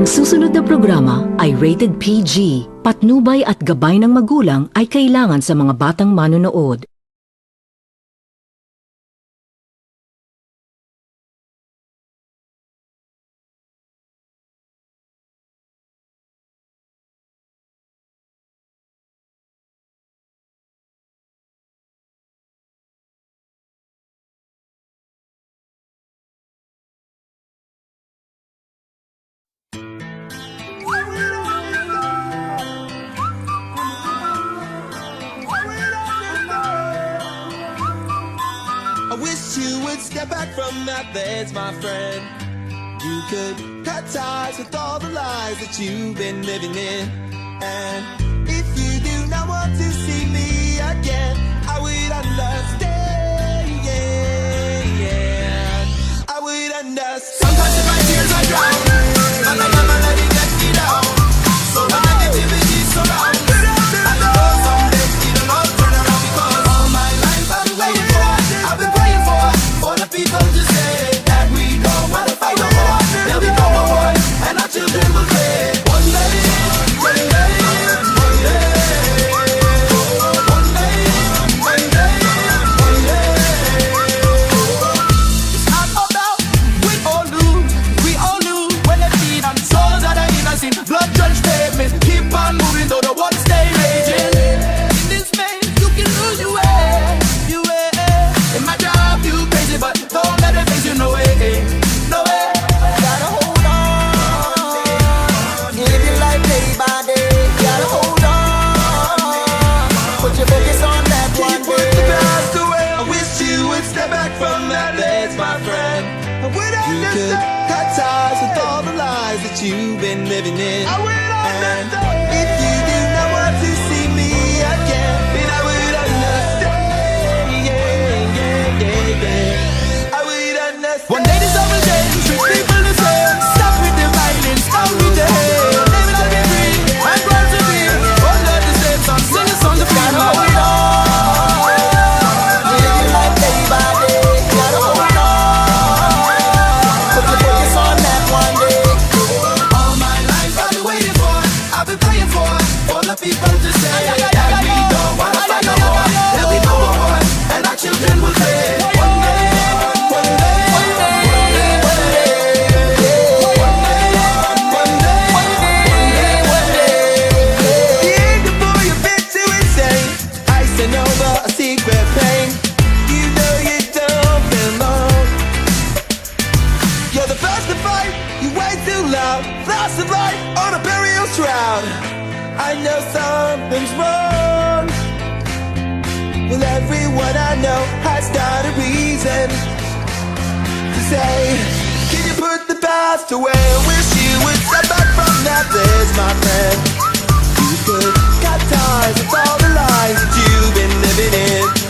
Ang susunod na programa ay rated PG. Patnubay at gabay ng magulang ay kailangan sa mga batang manonood. I wish you would step back from that bed, my friend. You could cut ties with all the lies that you've been living in. And if you do not want to see me again, I would understand. I would understand. Sometimes in my tears I drown, but I never let it get me down. So when negativity surrounds, I know someday it'll all turn around, because all my life I've been waiting for, I've been praying for the people to say that we don't want to fight no more. There'll be no more war, and our children will say one day, one day, one day, one day, one day, one day. It's not about win or lose, we all lose when the feet and souls that are innocent, blood drenched pavement, keep on moving though the one stay raging. In this maze you can lose your way, your way. In my job you crazy, but don't let it face you, no way, no way. Gotta hold on, live your life day by day. Gotta hold on, put your focus on that Can one you put the day. past away? I wish you would step back from that ledge, my friend. I would understand. You could cut ties with all the lies that you've been living in. I would understand. And if you do not want to see me again, then I would understand. I would understand. One day this will change, treat people the same. Stop with the violence, stop with the hate. Live it like free, I'm proud to be. All of the same song, sing a song to feel Gotta my way. hold on, live your life day by day. Gotta hold on, put your focus on that one day. All my life I've been waiting for, I've been praying for the people to say that we don't want to fight no more. There'll be no more war, and our children will say one day, one day, one day, one day, one day, one day, one day. The end before you've been too insane, icing over a secret pain. You know you don't belong. You're the first to fight, you way too loud. Lost of light on a burial shroud. I know something's wrong. Well, everyone I know has got a reason to say, can you put the past away? I wish you would step back from that list, my friend. You could cut ties with all the lies that you've been living in.